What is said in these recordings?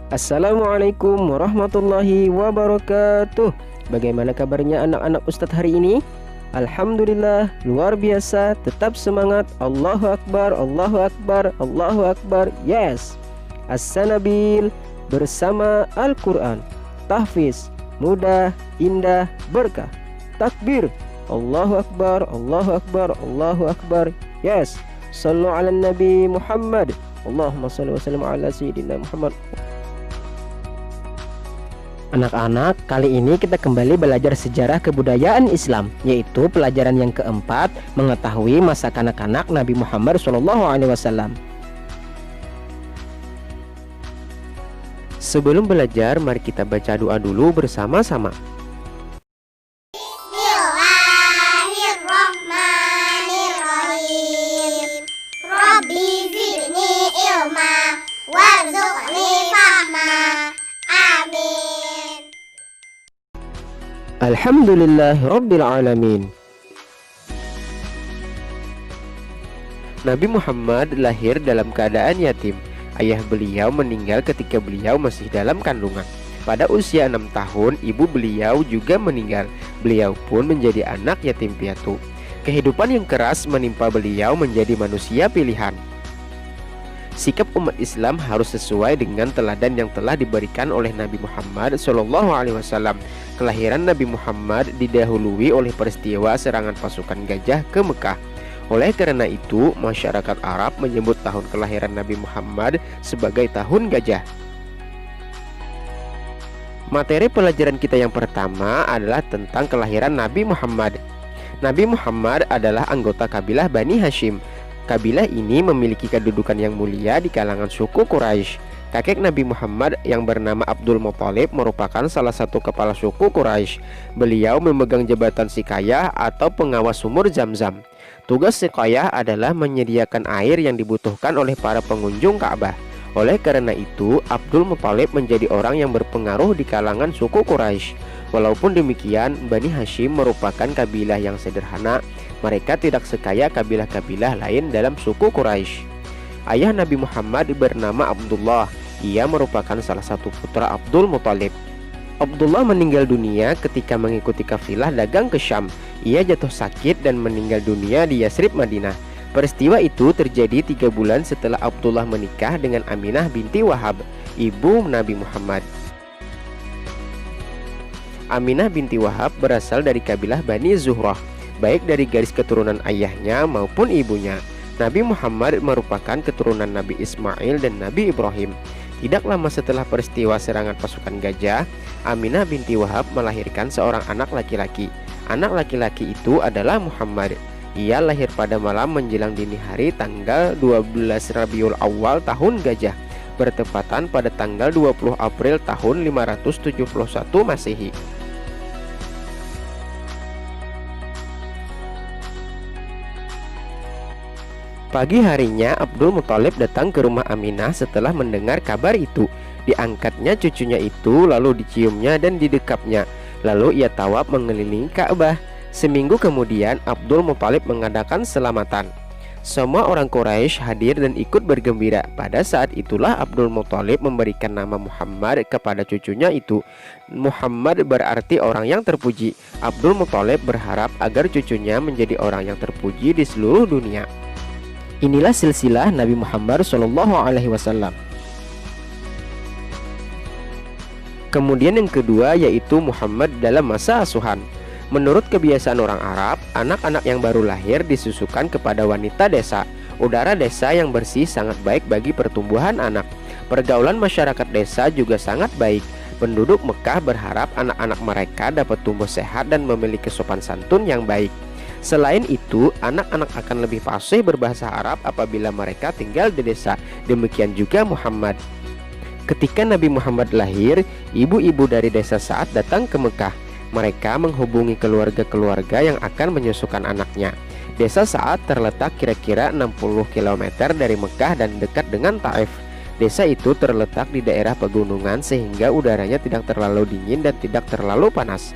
Assalamualaikum warahmatullahi wabarakatuh. Bagaimana kabarnya anak-anak Ustadz hari ini? Alhamdulillah, luar biasa. Tetap semangat. Allahu Akbar, Allahu Akbar, Allahu Akbar. Yes. As-Sanabil bersama Al-Quran. Tahfiz, mudah, indah, berkah. Takbir, Allahu Akbar, Allahu Akbar, Allahu Akbar. Yes. Sallu ala Nabi Muhammad. Allahumma salli wa sallim ala Sayyidina Muhammad. Anak-anak, kali ini kita kembali belajar sejarah kebudayaan Islam, yaitu pelajaran yang keempat, mengetahui masa kanak-kanak Nabi Muhammad SAW. Sebelum belajar, mari kita baca doa dulu bersama-sama. Bismillahirrahmanirrahim. Rabbi zidni ilma warzuqni fahma. Amin. Alhamdulillah Rabbil Alamin. Nabi Muhammad lahir dalam keadaan yatim. Ayah beliau meninggal ketika beliau masih dalam kandungan. Pada usia 6 tahun, ibu beliau juga meninggal. Beliau pun menjadi anak yatim piatu. Kehidupan yang keras menimpa beliau menjadi manusia pilihan. Sikap umat Islam harus sesuai dengan teladan yang telah diberikan oleh Nabi Muhammad SAW. Kelahiran Nabi Muhammad didahului oleh peristiwa serangan pasukan gajah ke Mekah. Oleh karena itu, masyarakat Arab menyebut tahun kelahiran Nabi Muhammad sebagai tahun gajah. Materi pelajaran kita yang pertama adalah tentang kelahiran Nabi Muhammad. Nabi Muhammad adalah anggota kabilah Bani Hashim. Kabilah ini memiliki kedudukan yang mulia di kalangan suku Quraisy. Kakek Nabi Muhammad yang bernama Abdul Muthalib merupakan salah satu kepala suku Quraisy. Beliau memegang jabatan Siqayah atau pengawas sumur Zam-Zam. Tugas Siqayah adalah menyediakan air yang dibutuhkan oleh para pengunjung Ka'bah. Oleh karena itu, Abdul Muthalib menjadi orang yang berpengaruh di kalangan suku Quraisy. Walaupun demikian, Bani Hashim merupakan kabilah yang sederhana. Mereka tidak sekaya kabilah-kabilah lain dalam suku Quraisy. Ayah Nabi Muhammad bernama Abdullah. Ia merupakan salah satu putra Abdul Muthalib. Abdullah meninggal dunia ketika mengikuti kafilah dagang ke Syam. Ia jatuh sakit dan meninggal dunia di Yasrib, Madinah. Peristiwa itu terjadi 3 bulan setelah Abdullah menikah dengan Aminah binti Wahab, ibu Nabi Muhammad. Aminah binti Wahab berasal dari kabilah Bani Zuhrah, baik dari garis keturunan ayahnya maupun ibunya. Nabi Muhammad merupakan keturunan Nabi Ismail dan Nabi Ibrahim. Tidak lama setelah peristiwa serangan pasukan gajah, Aminah binti Wahab melahirkan seorang anak laki-laki. Anak laki-laki itu adalah Muhammad. Ia lahir pada malam menjelang dini hari tanggal 12 Rabiul Awal tahun gajah, bertepatan pada tanggal 20 April tahun 571 Masehi. Pagi harinya, Abdul Muthalib datang ke rumah Aminah setelah mendengar kabar itu. Diangkatnya cucunya itu, lalu diciumnya dan didekapnya. Lalu ia tawaf mengelilingi Ka'bah. Seminggu kemudian, Abdul Muthalib mengadakan selamatan. Semua orang Quraisy hadir dan ikut bergembira. Pada saat itulah Abdul Muthalib memberikan nama Muhammad kepada cucunya itu. Muhammad berarti orang yang terpuji. Abdul Muthalib berharap agar cucunya menjadi orang yang terpuji di seluruh dunia. Inilah silsilah Nabi Muhammad SAW. Kemudian yang kedua yaitu Muhammad dalam masa asuhan. Menurut kebiasaan orang Arab, anak-anak yang baru lahir disusukan kepada wanita desa. Udara desa yang bersih sangat baik bagi pertumbuhan anak. Pergaulan masyarakat desa juga sangat baik. Penduduk Mekah berharap anak-anak mereka dapat tumbuh sehat dan memiliki sopan santun yang baik. Selain itu, anak-anak akan lebih fasih berbahasa Arab apabila mereka tinggal di desa. Demikian juga Muhammad. Ketika Nabi Muhammad lahir, ibu-ibu dari desa Sa'ad datang ke Mekah. Mereka menghubungi keluarga-keluarga yang akan menyusukan anaknya. Desa Sa'ad terletak kira-kira 60 km dari Mekah dan dekat dengan Taif. Desa itu terletak di daerah pegunungan sehingga udaranya tidak terlalu dingin dan tidak terlalu panas.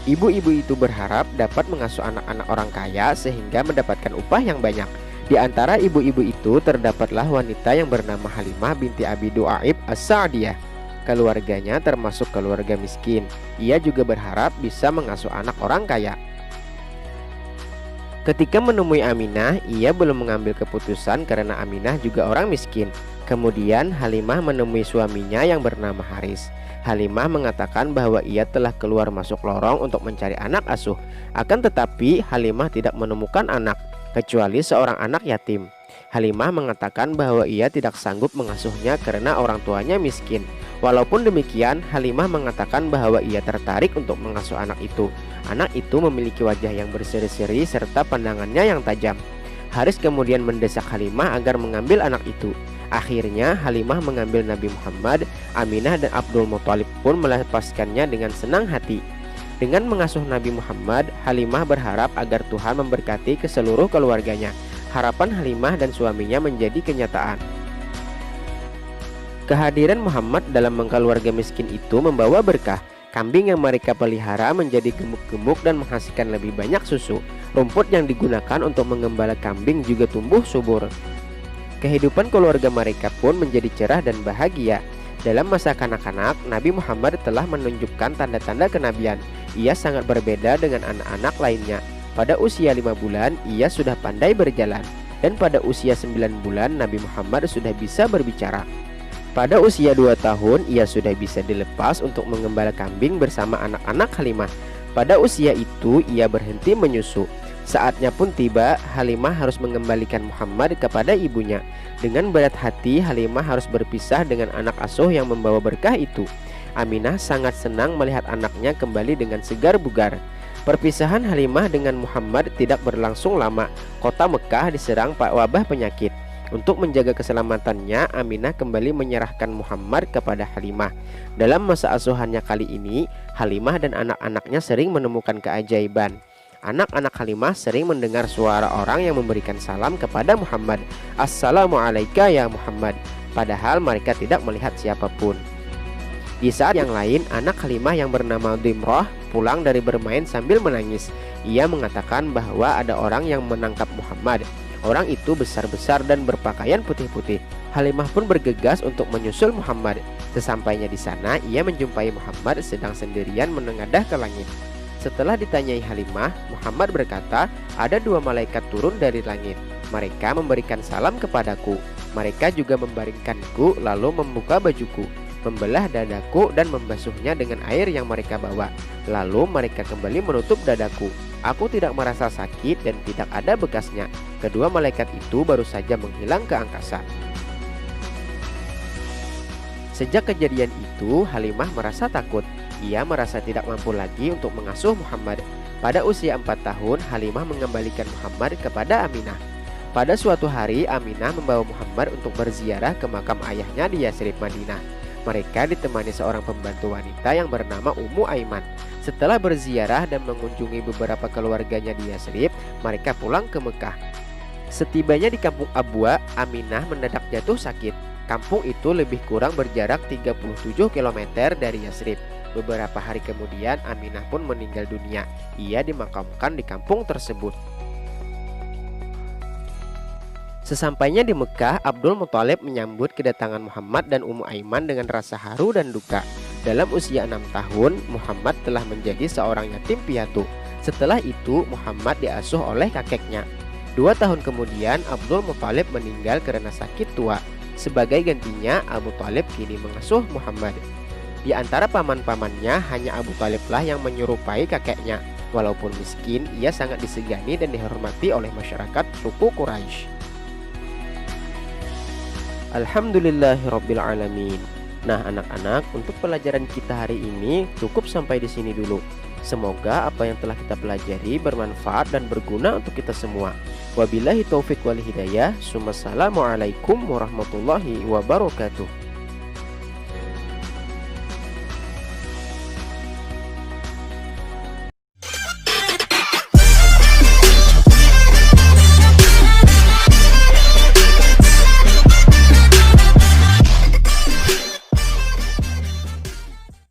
Ibu-ibu itu berharap dapat mengasuh anak-anak orang kaya sehingga mendapatkan upah yang banyak. Di antara ibu-ibu itu terdapatlah wanita yang bernama Halimah binti Abi Du'aib As-Sa'diyah. Keluarganya termasuk keluarga miskin. Ia juga berharap bisa mengasuh anak orang kaya. Ketika menemui Aminah, ia belum mengambil keputusan karena Aminah juga orang miskin. Kemudian Halimah menemui suaminya yang bernama Haris. Halimah mengatakan bahwa ia telah keluar masuk lorong untuk mencari anak asuh. Akan tetapi Halimah tidak menemukan anak, kecuali seorang anak yatim. Halimah mengatakan bahwa ia tidak sanggup mengasuhnya karena orang tuanya miskin. Walaupun demikian, Halimah mengatakan bahwa ia tertarik untuk mengasuh anak itu. Anak itu memiliki wajah yang berseri-seri serta pandangannya yang tajam. Haris kemudian mendesak Halimah agar mengambil anak itu. Akhirnya Halimah mengambil Nabi Muhammad. Aminah dan Abdul Muthalib pun melepaskannya dengan senang hati. Dengan mengasuh Nabi Muhammad, Halimah berharap agar Tuhan memberkati ke seluruh keluarganya. Harapan Halimah dan suaminya menjadi kenyataan. Kehadiran Muhammad dalam keluarga miskin itu membawa berkah. Kambing yang mereka pelihara menjadi gemuk-gemuk dan menghasilkan lebih banyak susu. Rumput yang digunakan untuk mengembala kambing juga tumbuh subur. Kehidupan keluarga mereka pun menjadi cerah dan bahagia. Dalam masa kanak-kanak, Nabi Muhammad telah menunjukkan tanda-tanda kenabian. Ia sangat berbeda dengan anak-anak lainnya. Pada usia 5 bulan, ia sudah pandai berjalan. Dan pada usia 9 bulan, Nabi Muhammad sudah bisa berbicara. Pada usia 2 tahun, ia sudah bisa dilepas untuk mengembala kambing bersama anak-anak Halimah. Pada usia itu, ia berhenti menyusu. Saatnya pun tiba, Halimah harus mengembalikan Muhammad kepada ibunya. Dengan berat hati, Halimah harus berpisah dengan anak asuh yang membawa berkah itu. Aminah sangat senang melihat anaknya kembali dengan segar bugar. Perpisahan Halimah dengan Muhammad tidak berlangsung lama. Kota Mekah diserang wabah penyakit. Untuk menjaga keselamatannya, Aminah kembali menyerahkan Muhammad kepada Halimah. Dalam masa asuhannya kali ini, Halimah dan anak-anaknya sering menemukan keajaiban. Anak-anak Halimah sering mendengar suara orang yang memberikan salam kepada Muhammad. Assalamualaikum ya Muhammad. Padahal mereka tidak melihat siapapun. Di saat yang lain, anak Halimah yang bernama Dimrah pulang dari bermain sambil menangis. Ia mengatakan bahwa ada orang yang menangkap Muhammad. Orang itu besar-besar dan berpakaian putih-putih. Halimah pun bergegas untuk menyusul Muhammad. Sesampainya di sana, ia menjumpai Muhammad sedang sendirian menengadah ke langit. Setelah ditanyai Halimah, Muhammad berkata, ada 2 malaikat turun dari langit. Mereka memberikan salam kepadaku. Mereka juga membaringkanku lalu membuka bajuku, membelah dadaku dan membasuhnya dengan air yang mereka bawa. Lalu mereka kembali menutup dadaku. Aku tidak merasa sakit dan tidak ada bekasnya. Kedua malaikat itu baru saja menghilang ke angkasa. Sejak kejadian itu, Halimah merasa takut. Ia merasa tidak mampu lagi untuk mengasuh Muhammad. Pada usia 4 tahun, Halimah mengembalikan Muhammad kepada Aminah. Pada suatu hari, Aminah membawa Muhammad untuk berziarah ke makam ayahnya di Yasrib, Madinah. Mereka ditemani seorang pembantu wanita yang bernama Ummu Aiman. Setelah berziarah dan mengunjungi beberapa keluarganya di Yasrib, mereka pulang ke Mekah. Setibanya di kampung Abwa, Aminah mendadak jatuh sakit. Kampung itu lebih kurang berjarak 37 km dari Yasrib. Beberapa hari kemudian, Aminah pun meninggal dunia. Ia dimakamkan di kampung tersebut. Sesampainya di Mekah, Abdul Muthalib menyambut kedatangan Muhammad dan Ummu Aiman dengan rasa haru dan duka. Dalam usia 6 tahun, Muhammad telah menjadi seorang yatim piatu. Setelah itu, Muhammad diasuh oleh kakeknya. 2 tahun kemudian, Abdul Muthalib meninggal karena sakit tua. Sebagai gantinya, Abu Thalib kini mengasuh Muhammad. Di antara paman-pamannya, hanya Abu Thaliblah yang menyerupai kakeknya. Walaupun miskin, ia sangat disegani dan dihormati oleh masyarakat suku Quraisy. Alhamdulillahirrabbilalamin. Nah anak-anak, untuk pelajaran kita hari ini cukup sampai di sini dulu. Semoga apa yang telah kita pelajari bermanfaat dan berguna untuk kita semua. Wabillahi taufik wal hidayah. Assalamualaikum warahmatullahi wabarakatuh.